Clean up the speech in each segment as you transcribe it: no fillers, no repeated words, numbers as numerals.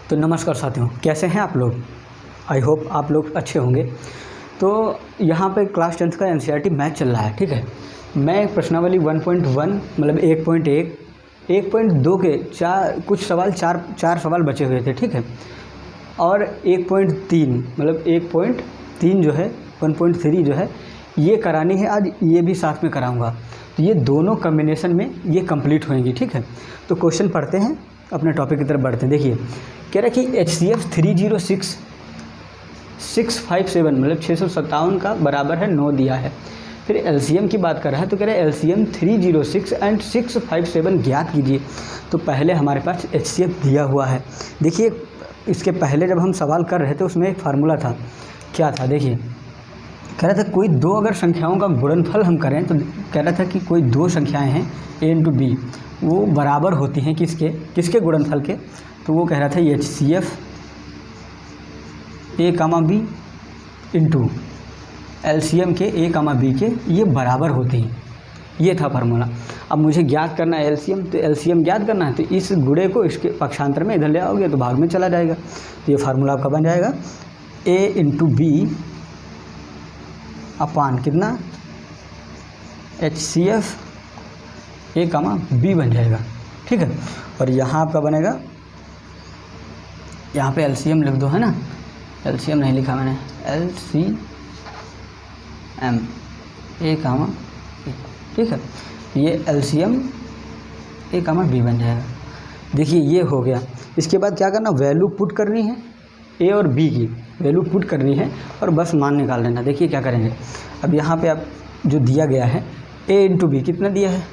तो नमस्कार साथियों, कैसे हैं आप लोग। आई होप आप लोग अच्छे होंगे। तो यहाँ पे क्लास 10th का एनसीईआरटी मैथ चल रहा है, ठीक है। मैं प्रश्नावली 1.1 मतलब 1.1 1.2 के कुछ सवाल चार सवाल बचे हुए थे, ठीक है। और 1.3 मतलब 1.3 जो है 1.3 जो है ये करानी है आज, ये भी साथ में कराऊंगा। तो ये दोनों कॉम्बिनेशन में ये कंप्लीट होएंगी, ठीक है। तो क्वेश्चन पढ़ते हैं, अपने टॉपिक की तरफ बढ़ते हैं। देखिए कह रहा है कि HCF 306657 मतलब 657 का बराबर है 9 दिया है। फिर LCM की बात कर रहा है तो कह रहा है LCM 306 एंड 657 ज्ञात कीजिए। तो पहले हमारे पास HCF दिया हुआ है। देखिए इसके पहले जब हम सवाल कर रहे थे उसमें एक फार्मूला था, क्या था देखिए, कह रहा था कोई दो अगर संख्याओं का गुणनफल हम करें तो कह रहा था कि कोई दो संख्याएं हैं A इंटू बी, वो बराबर होती हैं किसके गुणनफल के। तो वो कह रहा था HCF A, B into LCM के A, B के ये बराबर होती हैं। ये था फार्मूला। अब मुझे ज्ञात करना है LCM, तो LCM ज्ञात करना है तो इस गुणे को इसके पक्षांतर में इधर ले आओगे तो भाग में चला जाएगा। तो ये फार्मूला आपका बन जाएगा A इंटू बी अपान कितना HCF A, B बन जाएगा, ठीक है। और यहाँ आपका बनेगा, यहाँ पे LCM लिख दो, है ना। LCM नहीं लिखा मैंने, LCM A, B, ठीक है। ये LCM A, B बन जाएगा। देखिए ये हो गया। इसके बाद क्या करना, वैल्यू पुट करनी है A और B की, वैल्यू पुट करनी है और बस मान निकाल लेना। देखिए क्या करेंगे, अब यहाँ पे आप जो दिया गया है A इंटू बी कितना दिया है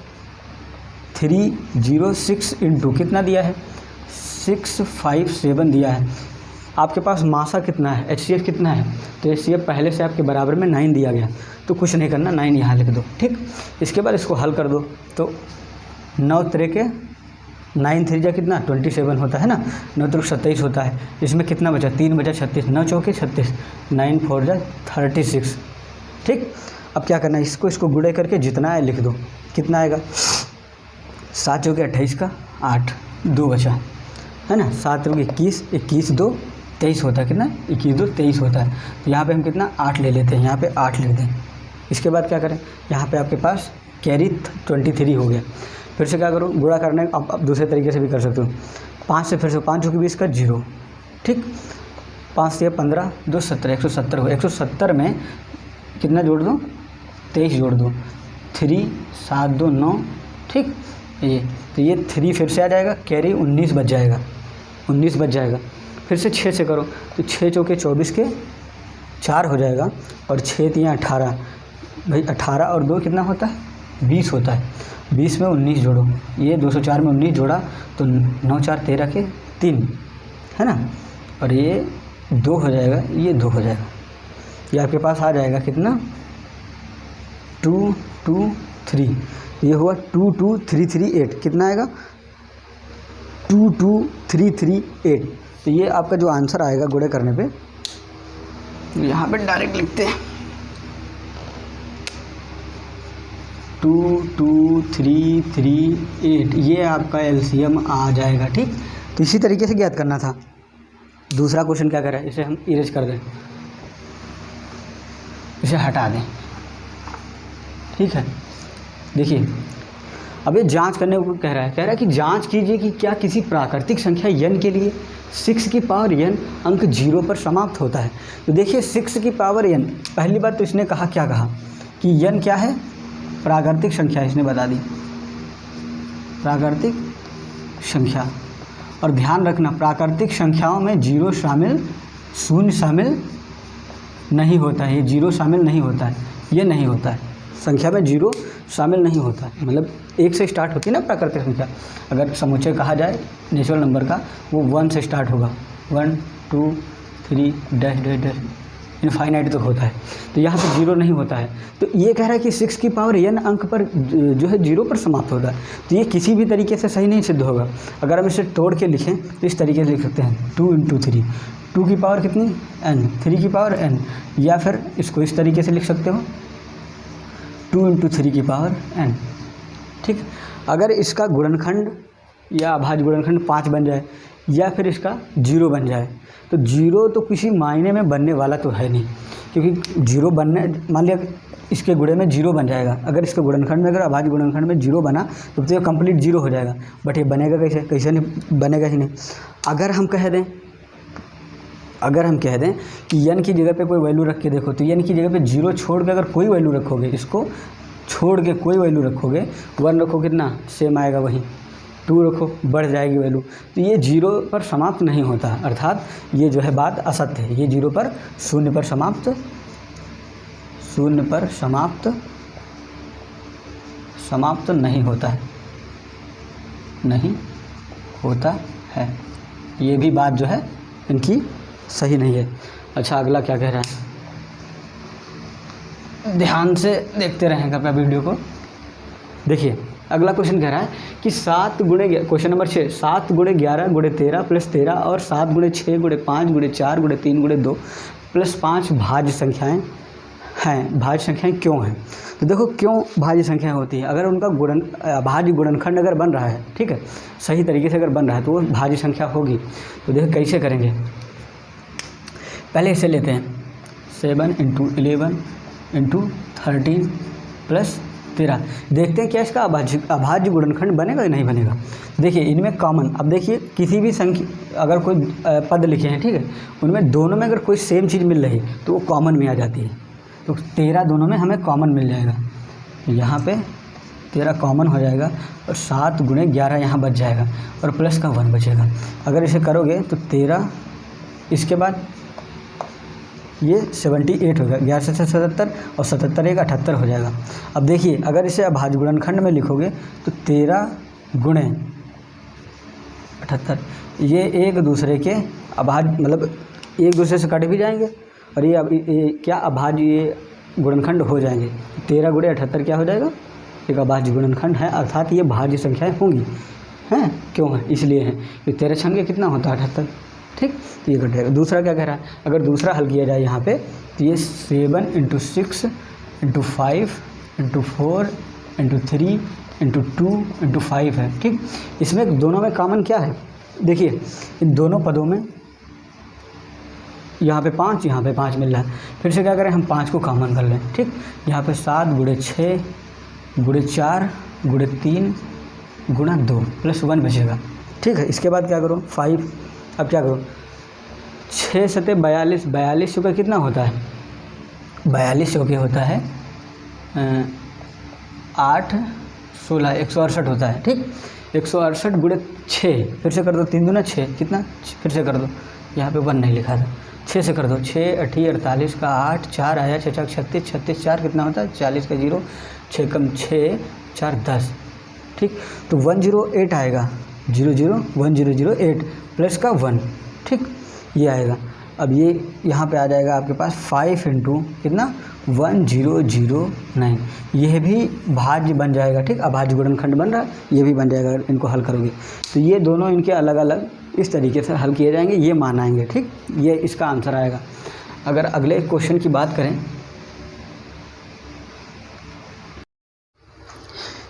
306 इंटू कितना दिया है 657 दिया है। आपके पास मासा कितना है, HCF कितना है, तो HCF पहले से आपके बराबर में 9 दिया गया, तो कुछ नहीं करना, 9 यहाँ लिख दो, ठीक। इसके बाद इसको हल कर दो तो 9 3 के 9 3 जा कितना 27 होता है ना, 9 3 27 होता है। इसमें कितना बचा 3 बचा 36, 9 चौके 36, 9 4 जा 36, ठीक। अब क्या करना है, इसको गुणे करके जितना है लिख दो। कितना आएगा 7 चौके 28 का 8, 2 बचा, है ना। 7 चौके 21, 21 2 23 होता है, कितना 21 2 23 होता है। तो यहाँ पे हम कितना 8 ले लेते हैं, यहाँ पे 8 लिख दें। इसके बाद क्या करें, यहाँ पे आपके पास कैरी 23 हो गया। फिर से क्या करूँ, गुणा करने अब दूसरे तरीके से भी कर सकते हो। 5 से फिर से 5 चौके 20 का 0, ठीक। 5 से 15 2 17 170 हो। 170 में कितना जोड़ दो 23 जोड़ दो, 3 7 2 9, ठीक। ये तो ये 3 फिर से आ जाएगा, कैरी 19 बच जाएगा, 19 बच जाएगा। फिर से 6 से करो तो 6 चौके 24 के 4 हो जाएगा और 6 3 18, भाई 18 और 2 कितना होता है 20 होता है। 20 में 19 जोड़ो, ये 204 में 19 जोड़ा तो 9 4 13 के 3, है ना। और ये 2 हो जाएगा, ये 2 हो जाएगा। ये आपके पास आ जाएगा कितना 2 2 3, ये हुआ 2 2 3 3 8, कितना आएगा 2 2 3 3 8। तो ये आपका जो आंसर आएगा गुणे करने पे, यहाँ पे डायरेक्ट लिखते हैं 2 2 3 3 8, ये आपका LCM आ जाएगा, ठीक। तो इसी तरीके से ज्ञात करना था। दूसरा क्वेश्चन क्या करें, इसे हम इरेज कर दें, इसे हटा दें, ठीक है। देखिए अब ये जांच करने को कह रहा है कि जांच कीजिए कि क्या किसी प्राकृतिक संख्या n के लिए 6 की पावर n अंक 0 पर समाप्त होता है। तो देखिए 6 की पावर n, पहली बात तो इसने कहा, क्या कहा कि n क्या है, प्राकृतिक संख्या, इसने बता दी प्राकृतिक संख्या। और ध्यान रखना प्राकृतिक संख्याओं में 0 शामिल, 0 शामिल नहीं होता है, ये 0 शामिल नहीं होता है, ये नहीं होता है। संख्या में 0 शामिल नहीं होता है, मतलब 1 से स्टार्ट होती है ना प्राकृतिक संख्या। अगर समुच्चय कहा जाए नेचुरल नंबर का, वो 1 से स्टार्ट होगा, 1 2 3 डैश डैश डैश इनफाइनाइट तक होता है। तो यहाँ पे 0 नहीं होता है। तो ये कह रहा है कि 6 की पावर n अंक पर जो है 0 पर समाप्त होता है। तो ये किसी भी तरीके से सही नहीं सिद्ध होगा। अगर हम इसे तोड़ के लिखें तो इस तरीके से लिख सकते हैं 2 इंटू 3, 2 की पावर कितनी n, 3 की पावर n, या फिर इसको इस तरीके से लिख सकते हो 2 इंटू 3 की पावर n, ठीक। अगर इसका गुणनखंड या अभाज्य गुणनखंड 5 बन जाए, या फिर इसका जीरो बन जाए। तो जीरो तो किसी मायने में बनने वाला तो है नहीं, क्योंकि जीरो बनने, मान लिया इसके गुणे में जीरो बन जाएगा, अगर इसके गुणनखंड में, अगर अभाज्य गुणनखंड में जीरो बना तो ये कंप्लीट जीरो हो जाएगा। बट ये बनेगा कैसे? कैसे नहीं बनेगा ही नहीं। अगर हम कह दें कि n की जगह पे कोई वैल्यू रख के देखो, तो n की जगह पे जीरो छोड़ के अगर कोई वैल्यू रखोगे, इसको छोड़ के कोई वैल्यू रखोगे, 1 रखो, कितना सेम आएगा, वही 2 रखो, बढ़ जाएगी वैल्यू। तो ये जीरो पर समाप्त नहीं होता, अर्थात ये जो है बात असत्य है। ये जीरो पर, शून्य पर समाप्त नहीं होता है, ये भी बात जो है इनकी सही नहीं है। अच्छा, अगला क्या कह रहा है, ध्यान से देखते रहें कृपया वीडियो को। देखिए अगला क्वेश्चन कह रहा है कि 7 गुणे, क्वेश्चन नंबर 6, 7 गुणे 11 गुणे 13 प्लस 13 और 7 गुणे 6 गुणे 5 गुणे 4 गुणे 3 गुणे 2 प्लस 5 भाज्य संख्याएं हैं। भाज्य संख्याएं क्यों हैं? तो देखो क्यों भाज्य संख्याएं होती है, अगर उनका भाज्य गुणनखंड अगर बन रहा है, ठीक है, सही तरीके से अगर बन रहा है तो वो भाज्य संख्या होगी। तो देखो कैसे करेंगे, पहले इसे लेते हैं 7 × 11 × 13 प्लस 13, देखते हैं क्या इसका अभाज्य गुणनखंड बनेगा या नहीं बनेगा। देखिए इनमें कॉमन, अब देखिए किसी भी संख्या अगर कोई पद लिखे हैं, ठीक है, उनमें दोनों में अगर कोई सेम चीज़ मिल रही तो वो कॉमन में आ जाती है। तो 13 दोनों में हमें कॉमन मिल जाएगा, यहाँ पे 13 कॉमन हो जाएगा और 7 गुणे 11 यहाँ बच जाएगा और प्लस का 1 बचेगा। अगर इसे करोगे तो 13, इसके बाद ये 78 होगा, 11 से 77 और 77 एक 78 हो जाएगा। अब देखिए अगर इसे अभाज्य गुणनखंड में लिखोगे तो 13 गुणे 78, ये एक दूसरे के अभाज्य, मतलब एक दूसरे से कट भी जाएंगे और ये क्या अभाज्य ये गुणनखंड हो जाएंगे। 13 गुणे 78 क्या हो जाएगा, एक अभाज्य गुणनखंड है, अर्थात ये भाज्य संख्याएँ होंगी, हैं क्यों है, इसलिए है कि 13 छंगे कितना होता है 78, ठीक, तो ये कट जाएगा। दूसरा क्या कह रहा है, अगर दूसरा हल किया जाए यहाँ पे तो ये 7 × 6 × 5 × 4 × 3 × 2 × 5 है, ठीक। इसमें दोनों में कॉमन क्या है, देखिए इन दोनों पदों में यहाँ पे 5, यहाँ पे 5 मिल रहा है। फिर से क्या करें, हम 5 को कॉमन कर लें, ठीक। यहाँ पे 7 गुणे 6 गुणे 4 गुणे 3 गुणा 2 प्लस 1 बचेगा, ठीक है। इसके बाद क्या करो 5, अब क्या करो 6 सते 42, 42 का कितना होता है, 42 के होता है 8 16 168 होता है, ठीक। 168 गुणे 6, फिर से कर दो 3 दूना 6, कितना, फिर से कर दो, यहाँ पे 1 नहीं लिखा था, 6 से कर दो, 6 8 48 का 8, 4 आया 6 36, 36 4 कितना होता है 40 का 0, 6 कम 6 4 10, ठीक। तो 108 आएगा, 1008 प्लस का 1, ठीक, ये आएगा। अब ये यहाँ पे आ जाएगा आपके पास 5 × कितना 1009, यह भी भाज्य बन जाएगा, ठीक, अभाज्य गुणनखंड बन रहा है, ये भी बन जाएगा अगर इनको हल करोगे तो। ये दोनों इनके अलग अलग इस तरीके से हल किए जाएंगे, ये मान आएंगे, ठीक, ये इसका आंसर आएगा। अगर अगले क्वेश्चन की बात करें,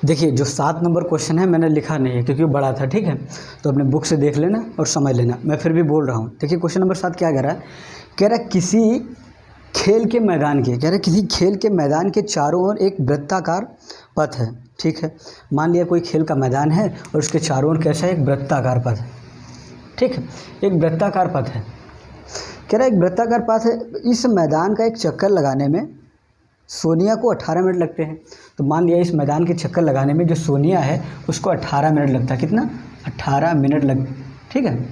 देखिए जो 7 नंबर क्वेश्चन है मैंने लिखा नहीं है क्योंकि वो बड़ा था, ठीक है, तो अपने बुक से देख लेना और समझ लेना, मैं फिर भी बोल रहा हूँ। देखिए क्वेश्चन नंबर 7 क्या कह रहा है, कह रहा है किसी खेल के मैदान के चारों ओर एक वृत्ताकार पथ है, ठीक है। मान लिया कोई खेल का मैदान है और उसके चारों ओर कैसा है, एक वृत्ताकार पथ है, ठीक है, एक वृत्ताकार पथ है। कह रहा है एक वृत्ताकार पथ है, इस मैदान का एक चक्कर लगाने में सोनिया को 18 मिनट लगते हैं। तो मान लिया इस मैदान के चक्कर लगाने में जो सोनिया है उसको 18 मिनट लगता है, कितना 18 मिनट लग, ठीक है,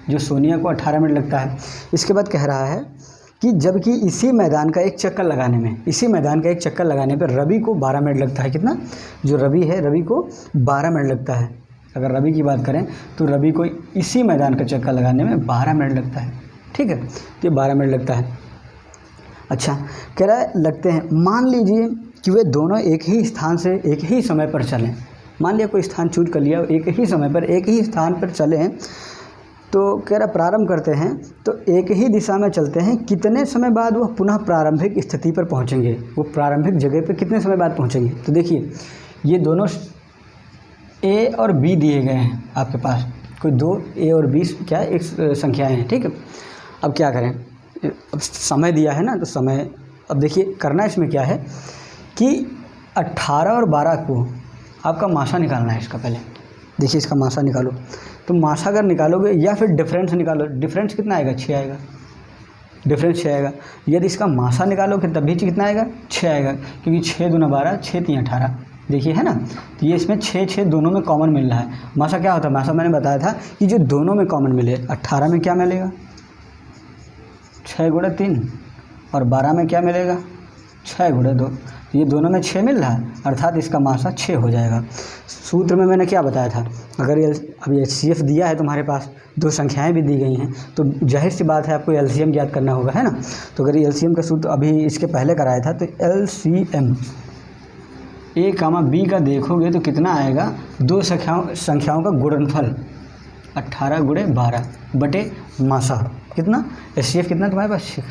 जो सोनिया को 18 मिनट लगता है। इसके बाद कह रहा है कि जबकि इसी मैदान का एक चक्कर लगाने पर रवि को 12 मिनट लगता है, कितना, जो रवि है रवि को 12 मिनट लगता है। अगर रवि की बात करें तो रवि को इसी मैदान का चक्कर लगाने में 12 मिनट लगता है, ठीक है, तो ये 12 मिनट लगता है। अच्छा कह रहा है लगते हैं, मान लीजिए कि वे दोनों एक ही स्थान से एक ही समय पर चलें। मान लिया कोई स्थान चूज कर लिया, एक ही समय पर एक ही स्थान पर चलें, तो कह रहा प्रारंभ करते हैं तो एक ही दिशा में चलते हैं, कितने समय बाद वह पुनः प्रारंभिक स्थिति पर पहुंचेंगे, वो प्रारंभिक जगह पर कितने समय बाद पहुंचेंगे। तो देखिए ये दोनों ए और बी दिए गए हैं आपके पास कोई दो ए और बी क्या है, एक संख्याएँ हैं, ठीक है। अब क्या करें, अब समय दिया है ना, तो समय अब देखिए करना इसमें क्या है कि 18 और 12 को आपका मासा निकालना है इसका। पहले देखिए इसका मासा निकालो, तो मासा अगर निकालोगे या फिर डिफरेंस निकालो, डिफरेंस कितना आएगा, 6 आएगा, डिफरेंस 6 आएगा। यदि इसका मासा निकालोगे तब भी कितना आएगा, 6 आएगा, क्योंकि 6 दूना 12, 6 3 18, देखिए है ना। तो ये इसमें 6 6 दोनों में कॉमन मिल रहा है। मासा क्या होता है, मासा मैंने बताया था कि जो दोनों में कॉमन मिले, 18 में क्या मिलेगा, 6 गुणा 3, और 12 में क्या मिलेगा, 6 गुणा 2। ये दोनों में 6 मिल रहा है, अर्थात इसका मासा 6 हो जाएगा। सूत्र में मैंने क्या बताया था, अगर अभी HCF दिया है तुम्हारे पास, दो संख्याएं भी दी गई हैं, तो जाहिर सी बात है आपको LCM ज्ञात करना होगा, है ना। तो अगर LCM का सूत्र अभी इसके पहले कराया था, तो LCM A, B का देखोगे तो कितना आएगा, दो संख्याओं का गुणनफल 18 गुणे 12 बटे मासा, कितना HCF कितना तुम्हारे पास 6।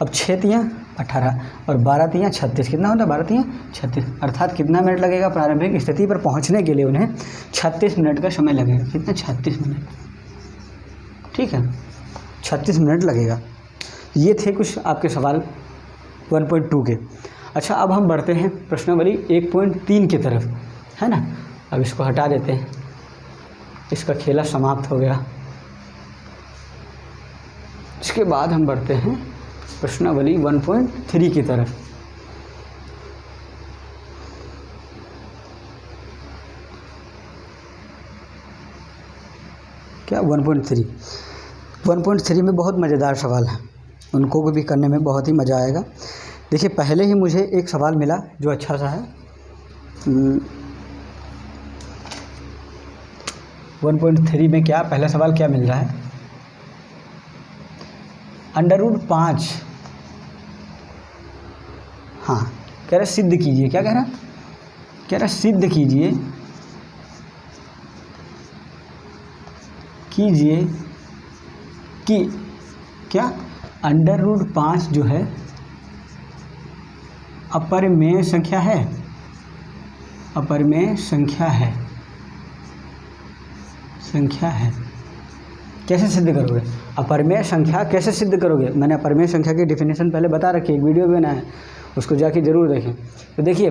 अब 6 तियाँ 18 और 12 तियाँ 36, कितना होता है, 12 तियाँ 36, अर्थात कितना मिनट लगेगा प्रारंभिक स्थिति पर पहुंचने के लिए उन्हें 36 मिनट का समय लगेगा। कितना, 36 मिनट, ठीक है, 36 मिनट लगेगा। ये थे कुछ आपके सवाल 1.2 के। अच्छा, अब हम बढ़ते हैं प्रश्नावली 1.3 की तरफ, है ना। अब इसको हटा देते हैं, इसका खेला समाप्त हो गया। इसके बाद हम बढ़ते हैं प्रश्नावली 1.3 की तरफ। क्या 1.3 में बहुत मज़ेदार सवाल है, उनको भी करने में बहुत ही मज़ा आएगा। देखिए पहले ही मुझे एक सवाल मिला जो अच्छा सा है। 1.3 में क्या पहला सवाल क्या मिल रहा है, √5, हाँ कह रहा सिद्ध कीजिए, क्या कह रहा सिद्ध कीजिए कि क्या √5 जो है अपरिमेय संख्या है, अपरिमेय संख्या है। कैसे सिद्ध करोगे, अपरिमेय संख्या कैसे सिद्ध करोगे, मैंने अपरिमेय संख्या की डेफिनेशन पहले बता रखी है, एक वीडियो भी बनाया है, उसको जाके ज़रूर देखें। तो देखिए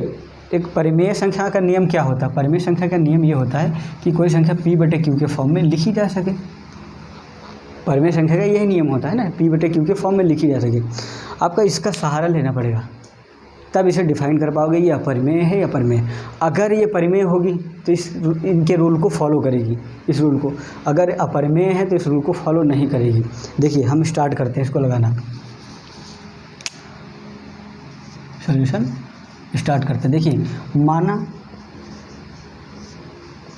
एक परिमेय संख्या का नियम क्या होता है, परिमेय संख्या का नियम ये होता है कि कोई संख्या P/Q के फॉर्म में लिखी जा सके। परिमेय संख्या का यही नियम होता है ना, P/Q के फॉर्म में लिखी जा सके। आपका इसका सहारा लेना पड़ेगा, तब इसे डिफाइन कर पाओगे ये अपरिमेय है या परिमेय। अगर ये परिमेय होगी तो इनके रूल को फॉलो करेगी, इस रूल को। अगर अपरिमेय है तो इस रूल को फॉलो नहीं करेगी। देखिए हम स्टार्ट करते हैं इसको लगाना, सॉल्यूशन स्टार्ट करते हैं। देखिए माना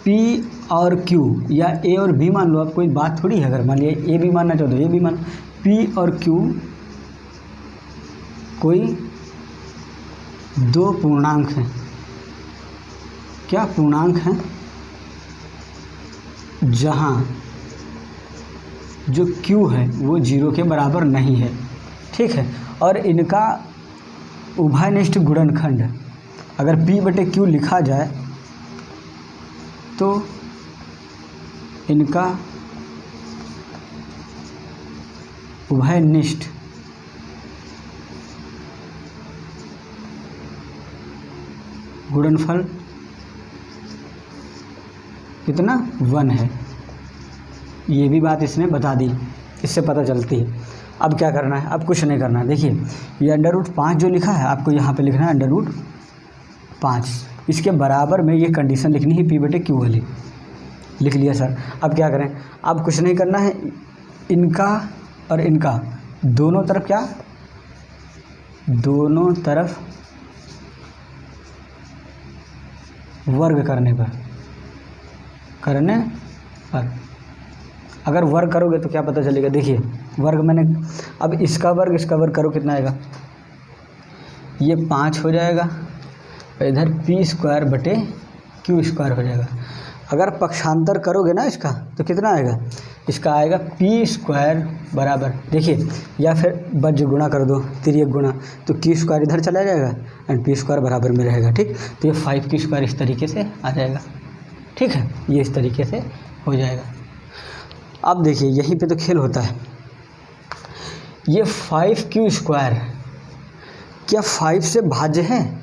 P और Q या A और B मान लो, आप कोई बात थोड़ी है। अगर मान लिया A भी मानना चाहो तो A भी मान, P और Q कोई दो पूर्णांक हैं, क्या पूर्णांक हैं, जहाँ जो Q है वो 0 के बराबर नहीं है, ठीक है। और इनका उभयनिष्ठ गुणनखंड अगर P/Q लिखा जाए तो इनका उभयनिष्ठ गुणनफल कितना 1 है। ये भी बात इसने बता दी, इससे पता चलती है। अब क्या करना है, अब कुछ नहीं करना है। देखिए ये √5 जो लिखा है आपको यहाँ पे लिखना है √5, इसके बराबर में ये कंडीशन लिखनी है P/Q वाली, लिख लिया सर। अब क्या करें, अब कुछ नहीं करना है, इनका और इनका दोनों तरफ क्या, दोनों तरफ वर्ग करने पर अगर वर्ग करोगे तो क्या पता चलेगा। देखिए वर्ग मैंने, अब इसका वर्ग करो कितना आएगा, ये 5 हो जाएगा, और इधर P²/Q² हो जाएगा। अगर पक्षांतर करोगे ना इसका तो कितना आएगा, इसका आएगा P² बराबर, देखिए या फिर बज्र गुणा कर दो, तिर्यक गुणा, तो Q² इधर चला जाएगा एंड P² बराबर में रहेगा, ठीक। तो ये 5Q² इस तरीके से आ जाएगा, ठीक है, ये इस तरीके से हो जाएगा। अब देखिए यहीं पे तो खेल होता है। ये 5q², क्या 5 से भाज्य है?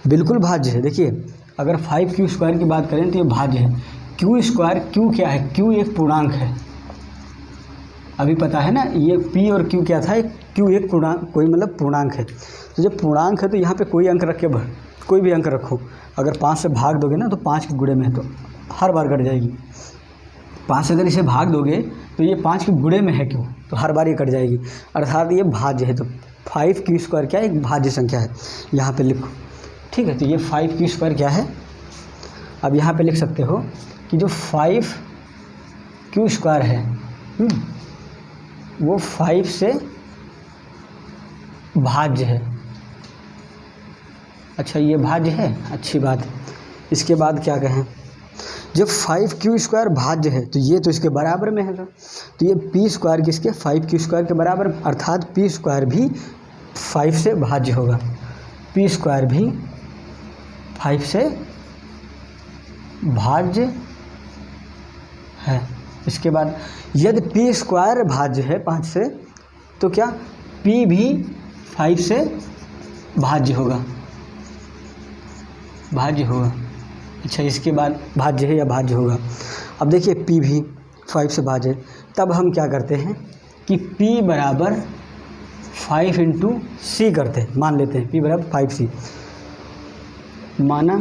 बिल्कुल भाज्य है। देखिए अगर 5q² की बात करें तो ये भाज्य है। q², q क्या है? q एक पूर्णांक है, अभी पता है ना। ये p और q क्या था? q एक पूर्णांक, कोई मतलब पूर्णांक है। तो जब पूर्णांक है तो यहाँ पे कोई अंक रख के कोई भी अंक रखो, अगर 5 से भाग दोगे ना तो 5 के गुणे में है तो हर बार कट जाएगी। 5 से अगर इसे भाग दोगे तो ये 5 के गुणे में है क्यों, तो हर बार ये कट जाएगी, अर्थात ये भाज्य है। तो 5q² क्या है? एक भाज्य संख्या है, यहाँ पे लिखो। ठीक है, तो ये 5q² क्या है? अब यहाँ पे लिख सकते हो कि जो 5q² है वो 5 से भाज्य है। अच्छा ये भाज्य है, अच्छी बात है। इसके बाद क्या कहें, जब 5q² भाज्य है तो ये तो इसके बराबर में है, तो ये p² किसके? 5q² के बराबर, अर्थात p² भी 5 से भाज्य होगा। p² भी 5 से भाज्य है। इसके बाद यदि p² भाज्य है 5 से तो क्या p भी 5 से भाज्य होगा? भाज्य होगा। अच्छा इसके बाद भाज्य है या भाज्य होगा? अब देखिए p भी 5 से भाज्य है, तब हम क्या करते हैं कि p बराबर 5 × c करते हैं। मान लेते हैं p बराबर 5c, माना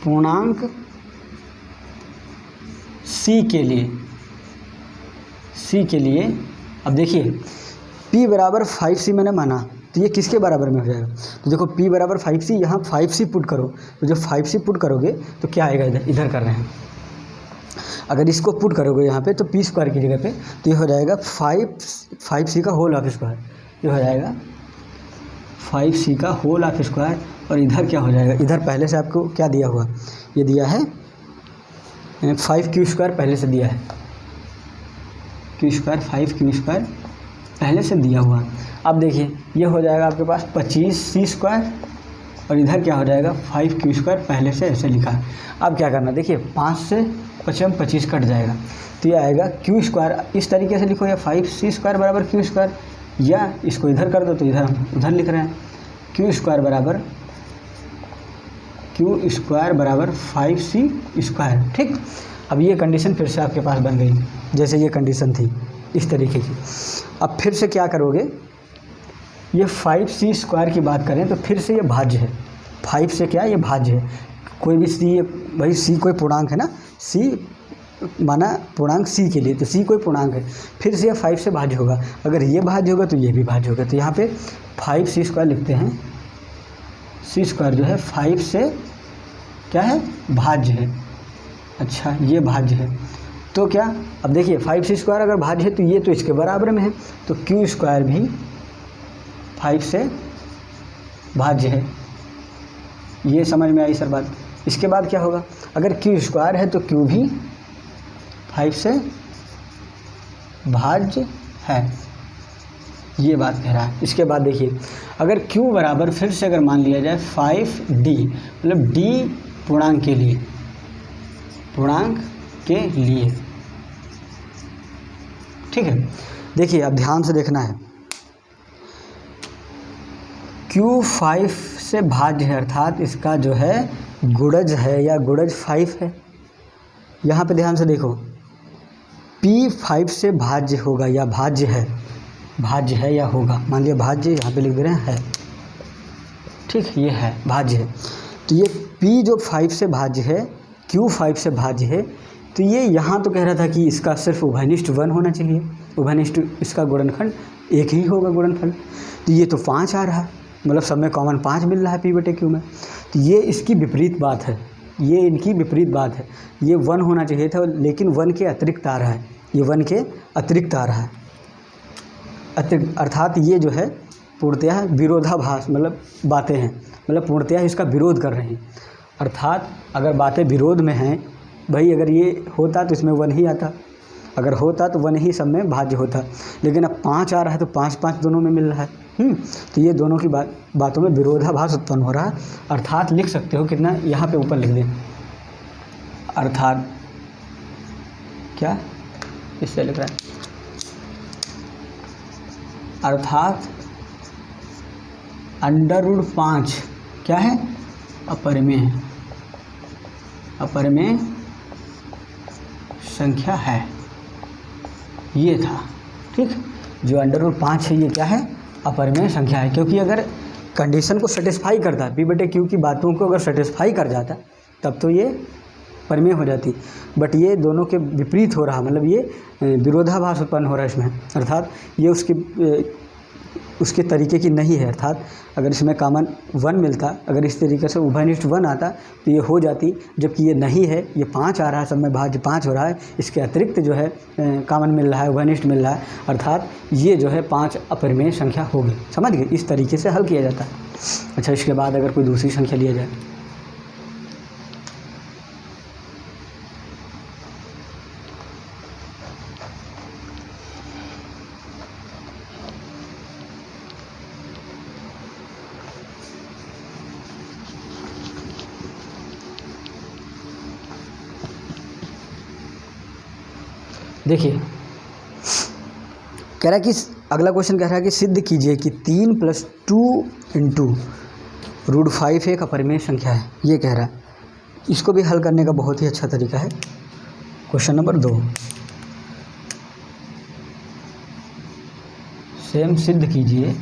पूर्णांक c के लिए। अब देखिए p बराबर 5c मैंने माना, तो ये किसके बराबर में हो जाएगा? तो देखो p बराबर 5c, यहाँ 5c पुट करो, तो जब 5c पुट करोगे तो क्या आएगा? इधर कर रहे हैं, अगर इसको पुट करोगे यहाँ पे तो p² की जगह पे तो ये हो जाएगा 5c का होल ऑफ स्क्वायर। ये हो जाएगा 5c का होल ऑफ स्क्वायर। और इधर क्या हो जाएगा? इधर पहले से आपको क्या दिया हुआ? ये दिया है 5q² पहले से दिया है, q² 5q² पहले से दिया हुआ। अब देखिए ये हो जाएगा आपके पास 25c² और इधर क्या हो जाएगा? 5q² पहले से ऐसे लिखा है। अब क्या करना, देखिए 5 से 25 कट जाएगा तो ये आएगा q²। इस तरीके से लिखो, या 5c² बराबर q², या इसको इधर कर दो तो इधर हम उधर लिख रहे हैं q² बराबर 5c²। ठीक, अब ये कंडीशन फिर से आपके पास बन गई, जैसे ये कंडीशन थी इस तरीके की। अब फिर से क्या करोगे, ये 5c² की बात करें तो फिर से ये भाज्य है। 5 से क्या? ये भाज्य है। कोई भी c, भाई c कोई पूर्णांक है ना, c माना पूर्णांक c के लिए, तो c कोई पूर्णांक है, फिर से ये 5 से भाज्य होगा। अगर ये भाज्य होगा तो ये भी भाज्य होगा। तो यहाँ पे 5c² लिखते हैं, c² जो है 5 से क्या है? भाज्य है। अच्छा ये भाज्य है तो क्या, अब देखिए 5c² अगर भाज्य है तो ये तो इसके बराबर में है, तो q² भी 5 से भाज्य है। ये समझ में आई सर बात? इसके बाद क्या होगा, अगर q² है तो q भी 5 से भाज्य है, ये बात कह रहा है। इसके बाद देखिए अगर q बराबर फिर से अगर मान लिया जाए 5d, मतलब d पूर्णांक के लिए, ठीक है। देखिए अब ध्यान से देखना है, q 5 से भाज्य है, अर्थात इसका जो है गुणज है या गुणज 5 है। यहाँ पे ध्यान से देखो, p 5 से भाज्य होगा या भाज्य है या होगा, मान लिया भाज्य, यहाँ पे लिख दे रहे हैं है, ठीक, ये है भाज्य है। तो ये p जो 5 से भाज्य है, q 5 से भाज्य है, तो ये यहाँ तो कह रहा था कि इसका सिर्फ उभयनिष्ठ 1 होना चाहिए, उभयनिष्ठ इसका गुणनखंड एक ही होगा गुणनफल। तो ये तो 5 आ रहा है, मतलब सब में कॉमन 5 मिल रहा है p/q में। तो ये इसकी विपरीत बात है, ये इनकी विपरीत बात है। ये 1 होना चाहिए था, लेकिन 1 के अतिरिक्त आ रहा है, ये 1 के अतिरिक्त आ रहा है, अर्थात ये जो है पूर्णतः विरोधाभास, मतलब बातें हैं, मतलब पूर्णतः इसका विरोध कर रहे हैं। अर्थात अगर बातें विरोध में हैं, भाई अगर ये होता तो इसमें 1 ही आता, अगर होता तो 1 ही सब में भाज्य होता, लेकिन अब 5 आ रहा है तो 5 दोनों में मिल रहा है। तो ये दोनों की बातों में विरोधाभास उत्पन्न हो रहा है। अर्थात लिख सकते हो कितना, यहाँ पे ऊपर लिख दें, अर्थात क्या इससे लिख रहा है, अर्थात √5 क्या है, अपरिमेय संख्या है, ये था। ठीक, जो √5 है ये क्या है, अपरिमेय संख्या है। क्योंकि अगर कंडीशन को सेटिस्फाई करता है, P/Q की बातों को अगर सेटिस्फाई कर जाता तब तो ये परिमेय हो जाती, बट ये दोनों के विपरीत हो रहा, मतलब ये विरोधाभास उत्पन्न हो रहा है इसमें, अर्थात ये उसके तरीके की नहीं है। अर्थात अगर इसमें कॉमन 1 मिलता, अगर इस तरीके से उभयनिष्ठ 1 आता तो ये हो जाती, जबकि ये नहीं है, ये 5 आ रहा है, सब में भाज्य 5 हो रहा है, इसके अतिरिक्त जो है कॉमन मिल रहा है, उभयनिष्ठ मिल रहा है, अर्थात ये जो है 5 अपरिमेय संख्या होगी। समझ गए, इस तरीके से हल किया जाता है। अच्छा, इसके बाद अगर कोई दूसरी संख्या लिया जाए, देखिए कह रहा है कि अगला क्वेश्चन कह रहा है कि सिद्ध कीजिए कि 3 + 2 × √5 एक अपरिमेय संख्या है। ये कह रहा है, इसको भी हल करने का बहुत ही अच्छा तरीका है। क्वेश्चन नंबर 2, सेम सिद्ध कीजिए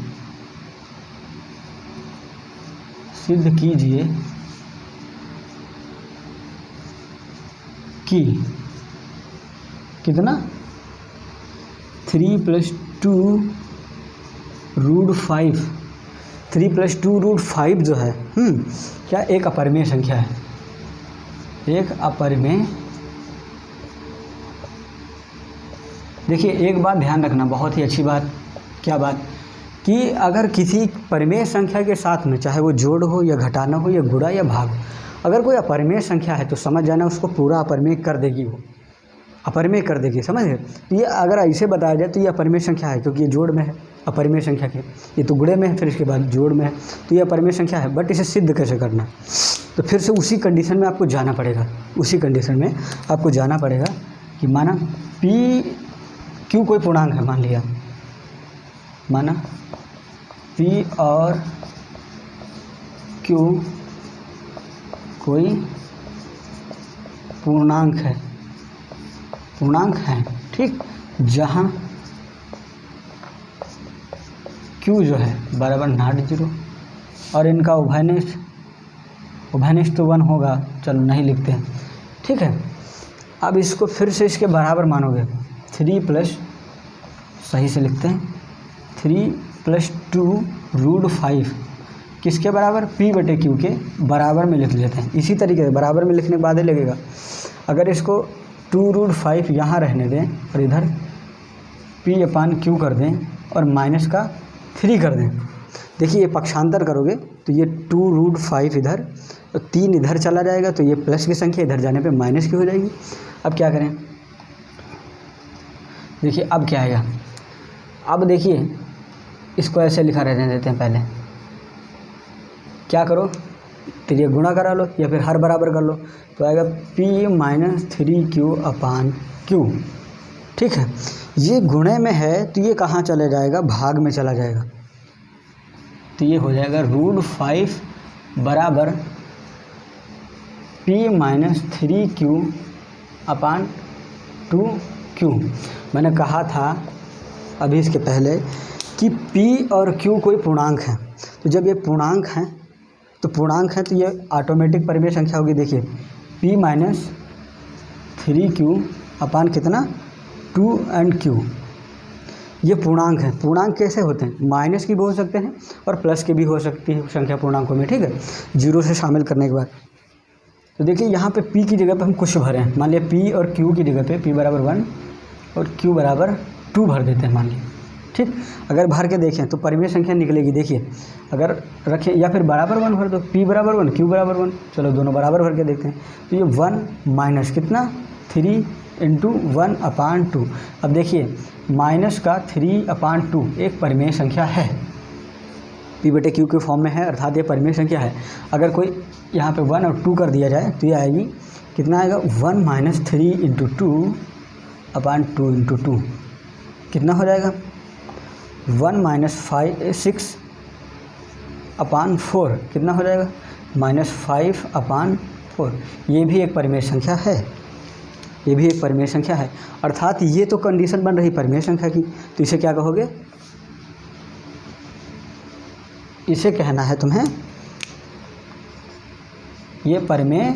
कि कितना 3 + 2 √5 3 + 2 √5 जो है क्या एक अपरिमेय संख्या है, एक अपरिमेय। देखिए एक बात ध्यान रखना, बहुत ही अच्छी बात, क्या बात, कि अगर किसी परिमेय संख्या के साथ में चाहे वो जोड़ हो या घटाना हो या गुणा या भाग, अगर कोई अपरिमेय संख्या है तो समझ जाना उसको पूरा अपरिमेय कर देगी, वो अपरिमेय कर देगी। समझ गए, तो ये अगर ऐसे बताया जाए तो ये अपरिमेय संख्या है, क्योंकि ये जोड़ में है अपरिमेय संख्या के, ये तो गुणे में है, फिर इसके बाद जोड़ में है, तो ये अपरिमेय संख्या है। बट इसे सिद्ध कैसे करना, तो फिर से उसी कंडीशन में आपको जाना पड़ेगा, कि माना P/Q कोई पूर्णांक है, मान लिया, माना P और Q कोई पूर्णांक है, ठीक, जहाँ Q जो है बराबर ≠ 0 और इनका उभयनिष्ठ तो 1 होगा, चलो नहीं लिखते हैं, ठीक है। अब इसको फिर से इसके बराबर मानोगे, 3 + सही से लिखते हैं 3 + 2 √5 किसके बराबर, P/Q के बराबर में लिख लेते हैं। इसी तरीके से बराबर में लिखने के बाद ही लगेगा। अगर इसको 2 √5 यहाँ रहने दें और इधर P/Q कर दें और माइनस का 3 कर दें, देखिए ये पक्षांतर करोगे तो ये 2 √5 इधर तो 3 इधर चला जाएगा, तो ये प्लस की संख्या इधर जाने पे माइनस की हो जाएगी। अब क्या करें, देखिए अब क्या आएगा, अब देखिए इसको ऐसे लिखा रहने देते हैं, पहले क्या करो, तो ये गुणा करा लो या फिर हर बराबर कर लो, तो आएगा P - 3Q/Q, ठीक है। ये गुणे में है तो ये कहाँ चले जाएगा, भाग में चला जाएगा, तो ये हो जाएगा √5 बराबर P - 3Q/2Q। मैंने कहा था अभी इसके पहले कि P और Q कोई पूर्णांक है, तो जब ये पूर्णांक हैं तो ये ऑटोमेटिक परिमेय संख्या होगी। देखिए P - 3Q/ कितना 2 और Q, ये पूर्णांक है। पूर्णांक कैसे होते हैं, माइनस की भी हो सकते हैं और प्लस के भी हो सकती है संख्या पूर्णांकों में, ठीक है, 0 से शामिल करने के बाद। तो देखिए यहाँ पे P की जगह पे हम कुछ भरें, मान लिया P और Q की जगह पे P = 1 और Q = 2 भर देते हैं, मान लिया, ठीक। अगर भर के देखें तो परिमेय संख्या निकलेगी। देखिए अगर रखें या फिर बराबर 1 भर दो, P = 1 Q = 1, चलो दोनों बराबर भर के देखते हैं, तो ये 1 माइनस कितना 3 × 1/2। अब देखिए माइनस का 3/2 एक परिमेय संख्या है, P/Q के फॉर्म में है, अर्थात ये परिमेय संख्या है। अगर कोई यहाँ पे 1 और 2 कर दिया जाए तो ये आएगी, कितना आएगा 1 - 3 × 2 अपान 2 इंटू 2 कितना हो जाएगा 1 माइनस 6 अपान 4 कितना हो जाएगा -5 अपान 4। ये भी एक परिमेय संख्या है, ये भी एक परिमेय संख्या है, अर्थात ये तो कंडीशन बन रही परिमेय संख्या की। तो इसे क्या कहोगे, इसे कहना है तुम्हें ये परिमेय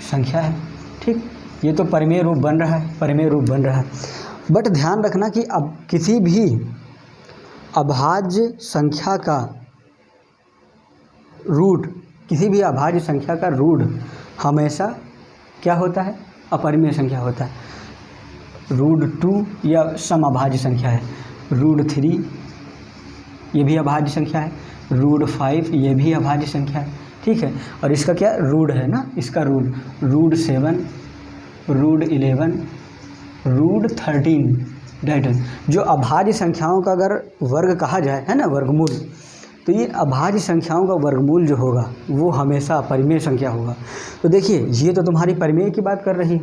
संख्या है। ठीक, ये तो परिमेय रूप बन रहा है, परिमेय रूप बन रहा है। बट ध्यान रखना कि अब किसी भी अभाज्य संख्या का रूट, किसी भी अभाज्य संख्या का रूट हमेशा क्या होता है, अपरिमेय संख्या होता है। रूट 2 या समअभाज्य संख्या है, रूट 3 ये भी अभाज्य संख्या है, रूट 5 ये भी अभाज्य संख्या है। ठीक है, और इसका क्या रूट है ना, इसका रूट 7, रूट 11, रूट 13 डायटन। जो अभाज्य संख्याओं का अगर वर्ग कहा जाए है ना, वर्गमूल, तो ये अभाज्य संख्याओं का वर्गमूल जो होगा वो हमेशा अपरिमेय संख्या होगा। तो देखिए ये तो तुम्हारी परिमेय की बात कर रही है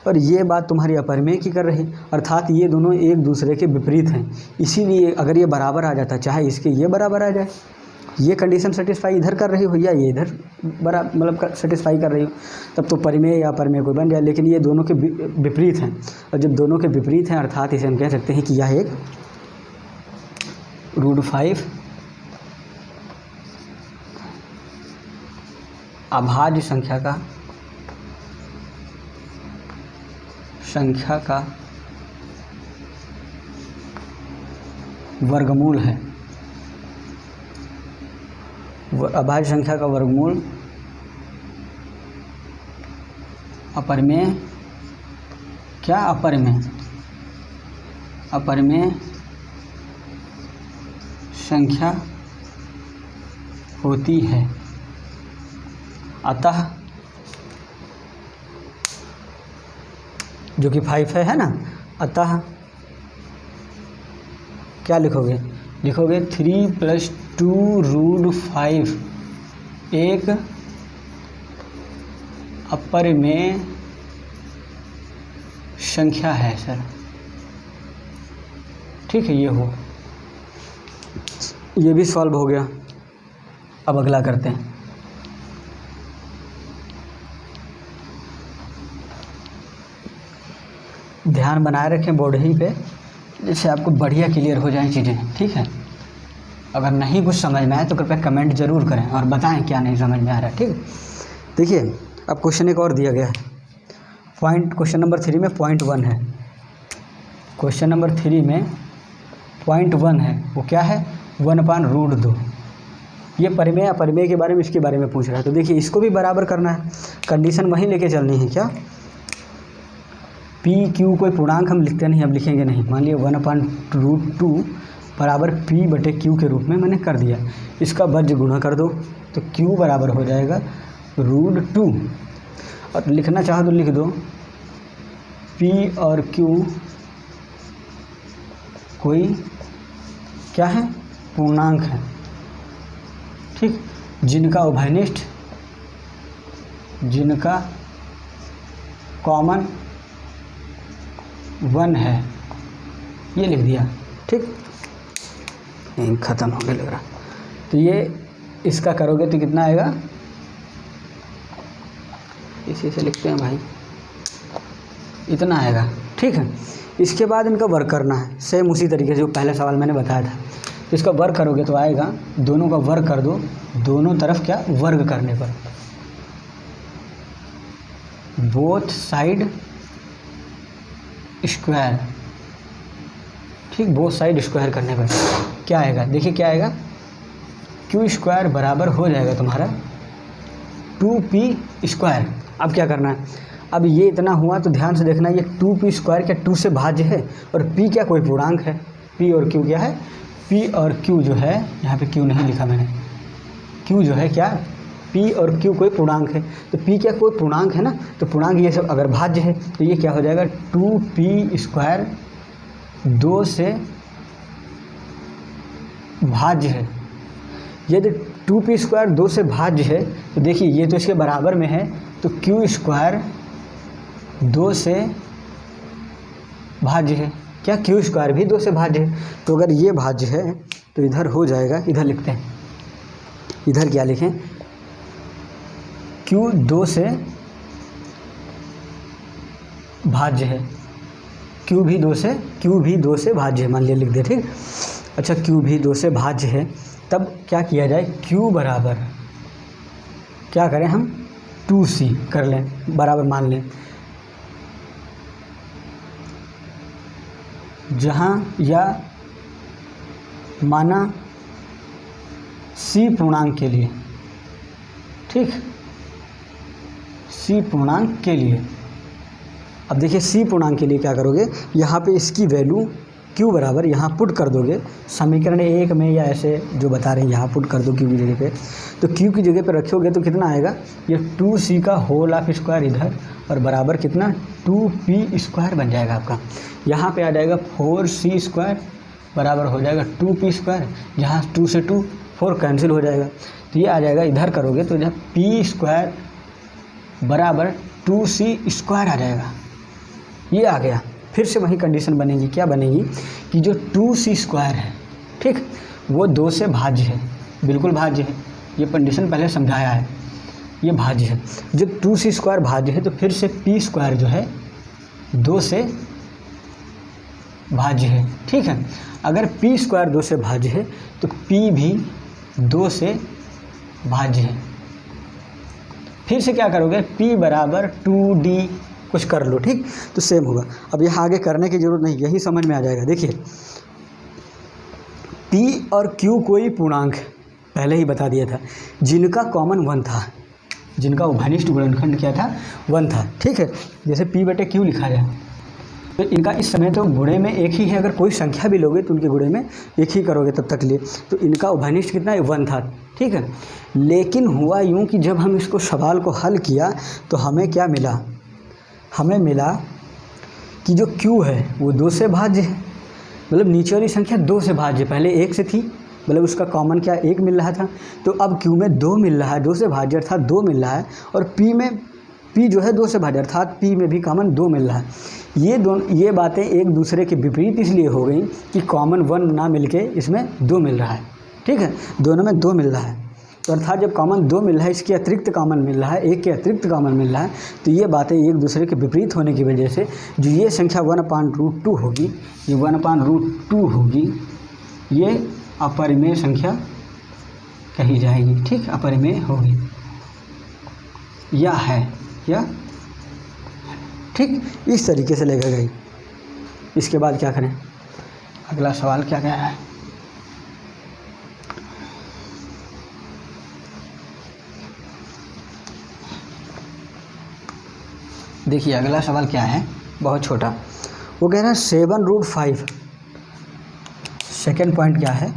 और ये बात तुम्हारी अपरिमेय की कर रही, अर्थात ये दोनों एक दूसरे के विपरीत हैं। इसीलिए अगर ये बराबर आ जाता, चाहे इसके ये बराबर आ जाए, ये कंडीशन सेटिस्फाई इधर कर रही हो या ये इधर मतलब सेटिस्फाई कर रही हो, तब तो परिमेय या अपरिमेय कोई बन जाए। लेकिन ये दोनों के विपरीत हैं, और जब दोनों के विपरीत हैं अर्थात इसे हम कह सकते हैं कि यह एक रूट 5 अभाज्य संख्या का वर्गमूल है। अभाज्य संख्या का वर्गमूल अपरिमेय, क्या अपरिमेय संख्या होती है। अतः जो कि 5 है ना, अतः क्या लिखोगे, 3 + 2 रूट 5 एक अपरिमेय संख्या है सर। ठीक है, ये भी सॉल्व हो गया। अब अगला करते हैं। ध्यान बनाए रखें बोर्ड ही पे, जिससे आपको बढ़िया क्लियर हो जाए चीज़ें। ठीक है, अगर नहीं कुछ समझ में आए तो कृपया कमेंट जरूर करें और बताएं क्या नहीं समझ में आ रहा है। ठीक है, देखिए अब क्वेश्चन एक और दिया गया है। क्वेश्चन नंबर 3 में पॉइंट 1 है। क्वेश्चन नंबर 3 में पॉइंट 1 है, वो क्या है 1/√2। ये परिमेय अपरिमेय के बारे में, इसके बारे में पूछ रहा है। तो देखिए इसको भी बराबर करना है, कंडीशन वहीं लेके चलनी है। क्या PQ कोई पूर्णांक हम लिखते नहीं, अब लिखेंगे नहीं। मान लिया 1/√2 बराबर P/Q के रूप में मैंने कर दिया। इसका वज्र गुणा कर दो तो Q बराबर हो जाएगा √2। और लिखना चाहो तो लिख दो P और Q कोई क्या है, पूर्णांक है। ठीक, जिनका उभयनिष्ठ, जिनका कॉमन 1 है, ये लिख दिया। ठीक, ख़त्म हो गया लग रहा। तो ये इसका करोगे तो कितना आएगा, इसी से लिखते हैं भाई, इतना आएगा। ठीक है, इसके बाद इनका वर्ग करना है, सेम उसी तरीके से जो पहले सवाल मैंने बताया था। तो इसका वर्ग करोगे तो आएगा, दोनों का वर्ग कर दो, दोनों तरफ क्या वर्ग करने पर, बोथ साइड स्क्वायर। ठीक, बोथ साइड स्क्वायर करने पर क्या आएगा, देखिए क्या आएगा, Q² बराबर हो जाएगा तुम्हारा 2P²। अब क्या करना है, अब ये इतना हुआ तो ध्यान से देखना, ये 2P² क्या 2 से भाज्य है, और P क्या कोई पूर्णांक है। P और Q क्या है, P और Q जो है, यहाँ पे Q नहीं लिखा मैंने, Q जो है क्या, P और Q कोई पूर्णांक है। तो P क्या कोई पूर्णांक है ना, तो पूर्णांक ये सब अगर भाज्य है तो ये क्या हो जाएगा 2P² 2 से भाज्य है। यदि 2P² 2 से भाज्य है तो देखिए ये तो इसके बराबर में है, तो Q² 2 से भाज्य है। क्या क्यू स्क्वायर भी 2 से भाज्य है? तो अगर ये भाज्य है तो इधर हो जाएगा, इधर लिखते हैं, इधर क्या लिखें, क्यू 2 से भाज्य है, क्यू भी 2 से भाज्य है, मान लिया, लिख दे, ठीक। अच्छा, क्यू भी 2 से भाज्य है, तब क्या किया जाए, क्यू बराबर क्या करें हम, 2c कर लें, बराबर मान लें, जहाँ या माना c पूर्णांक के लिए, ठीक, c पूर्णांक के लिए। अब देखिए c पूर्णांक के लिए क्या करोगे, यहाँ पे इसकी वैल्यू q बराबर यहाँ पुट कर दोगे समीकरण 1 में, या ऐसे जो बता रहे हैं यहाँ पुट कर दो q की जगह पे। तो q की जगह पे रखोगे तो कितना आएगा, ये 2c का होल ऑफ स्क्वायर इधर, और बराबर कितना 2p स्क्वायर बन जाएगा आपका। यहाँ पे आ जाएगा 4c स्क्वायर बराबर हो जाएगा 2p स्क्वायर, जहाँ 2 से 2 4 कैंसिल हो जाएगा, तो ये आ जाएगा, इधर करोगे तो जहाँ p स्क्वायर बराबर 2c स्क्वायर आ जाएगा, ये आ गया। फिर से वही कंडीशन बनेगी, क्या बनेगी कि जो 2c स्क्वायर है, ठीक, वो 2 से भाज्य है, बिल्कुल भाज्य है, ये कंडीशन पहले समझाया है, ये भाज्य है। जब 2c स्क्वायर भाज्य है तो फिर से p स्क्वायर जो है 2 से भाज्य है, ठीक है। अगर p स्क्वायर 2 से भाज्य है तो p भी 2 से भाज्य है। फिर से क्या करोगे, p बराबर 2d कुछ कर लो, ठीक, तो सेम होगा। अब यहाँ आगे करने की जरूरत नहीं, यही समझ में आ जाएगा। देखिए p और q कोई पूर्णांक पहले ही बता दिया था, जिनका कॉमन 1 था, जिनका उभयनिष्ठ गुणनखंड क्या था, 1 था, ठीक है। जैसे p बटे q लिखा जाए तो इनका इस समय तो गुणे में एक ही है, अगर कोई संख्या भी लोगे तो उनके गुणे में एक ही करोगे तब तक लिए, तो इनका उभयनिष्ठ कितना है, 1 था, ठीक है। लेकिन हुआ यूँ कि जब हम इसको सवाल को हल किया तो हमें क्या मिला, हमें मिला कि जो q है वो 2 से भाज्य है, मतलब नीचे वाली संख्या 2 से भाज्य, पहले 1 से थी, मतलब उसका कॉमन क्या 1 मिल रहा था, तो अब q में 2 मिल रहा है, 2 से भाज्य अर्थात 2 मिल रहा है, और p जो है 2 से भाज्य अर्थात p में भी कॉमन 2 मिल रहा है। ये बातें एक दूसरे के विपरीत इसलिए हो गई कि कॉमन 1 ना मिलके इसमें 2 मिल रहा है, ठीक है, दोनों में 2 मिल रहा है, तो अर्थात जब कॉमन 2 मिल रहा है, इसके अतिरिक्त कॉमन मिल रहा है, 1 के अतिरिक्त कॉमन मिल रहा है, तो ये बातें एक दूसरे के विपरीत होने की वजह से जो ये संख्या 1/√2 होगी, ये 1/√2 होगी, ये अपरिमेय संख्या कही जाएगी, ठीक, अपरिमेय होगी, या है, या ठीक, इस तरीके से लेकर गई। इसके बाद क्या करें, अगला सवाल क्या कह रहा है, देखिए अगला सवाल क्या है, बहुत छोटा, वो कह रहा है 7√5। सेकेंड पॉइंट क्या है,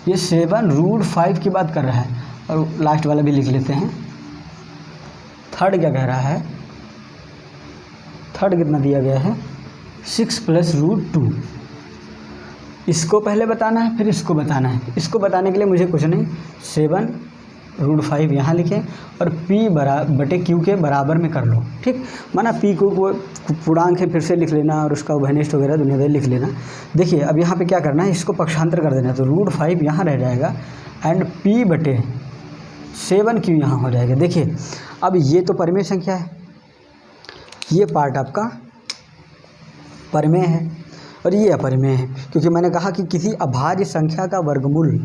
ये 7√5 की बात कर रहा है, और लास्ट वाला भी लिख लेते हैं। थर्ड क्या कह रहा है, थर्ड कितना दिया गया है, 6 + √2। इसको पहले बताना है, फिर इसको बताना है। इसको बताने के लिए मुझे कुछ नहीं, 7√5 यहाँ लिखें और p बटे q के बराबर में कर लो, ठीक, माना p को पूर्णांक है, फिर से लिख लेना, और उसका उभयनिष्ठ वगैरह दुनियादारी लिख लेना। देखिए अब यहाँ पे क्या करना है, इसको पक्षांतर कर देना, तो √5 यहाँ रह जाएगा एंड p बटे 7q यहाँ हो जाएगा। देखिए अब ये तो परिमेय संख्या है, ये पार्ट आपका परिमेय है और ये अपरिमेय है, क्योंकि मैंने कहा कि किसी अभाज्य संख्या का वर्गमूल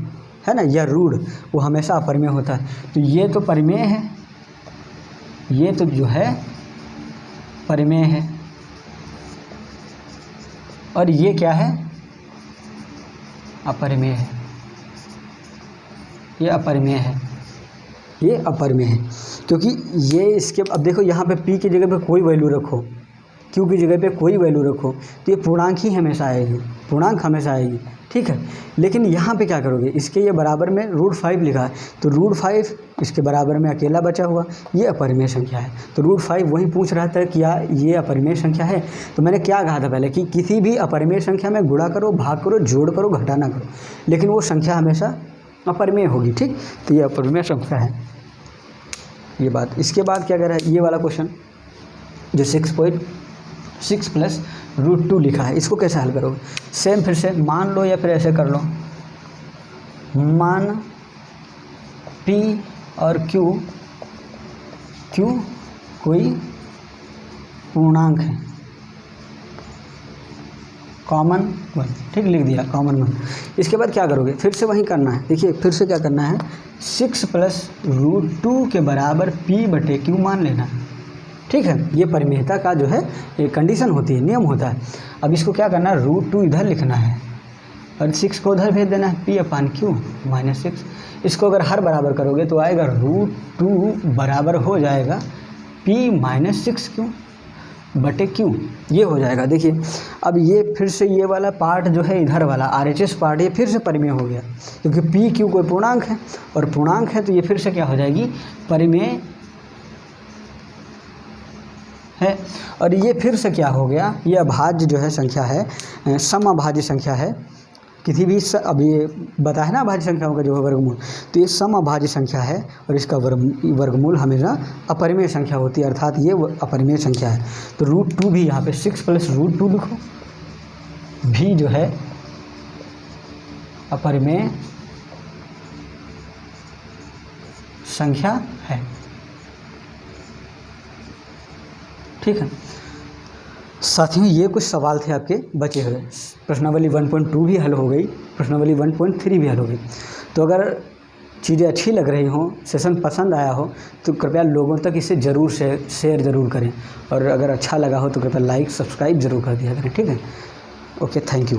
है ना, या रूढ़, वो हमेशा अपरिमेय होता है। तो ये तो परिमेय है, ये तो जो है परिमेय है, और ये क्या है, अपरिमेय है, ये अपरिमेय है, ये अपरिमेय है, क्योंकि ये इसके, अब देखो यहाँ पे p की जगह पे कोई वैल्यू रखो, q की जगह पे कोई वैल्यू रखो, तो ये पूर्णांक ही हमेशा आएगी, पूर्णांक हमेशा आएगी, ठीक है। लेकिन यहाँ पे क्या करोगे, इसके ये बराबर में √5 लिखा है, तो √5 इसके बराबर में अकेला बचा हुआ, ये अपरिमेय संख्या है, तो √5 वही पूछ रहा था कि या ये अपरिमेय संख्या है। तो मैंने क्या कहा था पहले कि किसी भी अपरिमेय संख्या में गुणा करो, भाग करो, जोड़ करो, घटा ना करो, लेकिन वो संख्या हमेशा अपरिमेय होगी, ठीक, तो ये अपरिमेय संख्या है, ये बात। इसके बाद क्या कह रहा है, ये वाला क्वेश्चन, जो 6.6 प्लस √2 लिखा है, इसको कैसे हल करोगे? सेम फिर से मान लो या फिर ऐसे कर लो, मान P और Q कोई पूर्णांक है, कॉमन वन, ठीक, लिख दिया कॉमन वन। इसके बाद क्या करोगे? फिर से वही करना है। देखिए फिर से क्या करना है, 6 प्लस √2 के बराबर P/Q मान लेना है, ठीक है। ये परिमेयता का जो है एक कंडीशन होती है, नियम होता है। अब इसको क्या करना है, √2 इधर लिखना है और 6 को उधर भेज देना है, P/Q -6। इसको अगर हर बराबर करोगे तो आएगा √2 बराबर हो जाएगा P-6Q/Q, ये हो जाएगा। देखिए अब ये फिर से ये वाला पार्ट जो है इधर वाला RHS पार्ट, ये फिर से परिमेय हो गया, क्योंकि PQ कोई पूर्णांक है और पूर्णांक है तो ये फिर से क्या हो जाएगी, परिमेय है। और ये फिर से क्या हो गया, ये अभाज्य जो है संख्या है, समअभाज्य संख्या है, किसी भी अब ये बताया ना अभाज्य संख्याओं का जो है वर्गमूल, तो ये समअभाज्य संख्या है और इसका वर्गमूल हमेशा अपरिमेय संख्या होती है, अर्थात ये अपरिमेय संख्या है। तो √2 भी यहाँ पे 6 प्लस √2 लिखो, भी जो है अपरिमेय संख्या है, ठीक है। साथियों ये कुछ सवाल थे आपके बचे हुए। प्रश्नावली 1.2 भी हल हो गई, प्रश्नावली 1.3 भी हल हो गई। तो अगर चीज़ें अच्छी लग रही हों, सेशन पसंद आया हो, तो कृपया लोगों तक इसे ज़रूर शेयर ज़रूर करें, और अगर अच्छा लगा हो तो कृपया लाइक सब्सक्राइब ज़रूर कर दिया करें, ठीक है। Okay, thank you.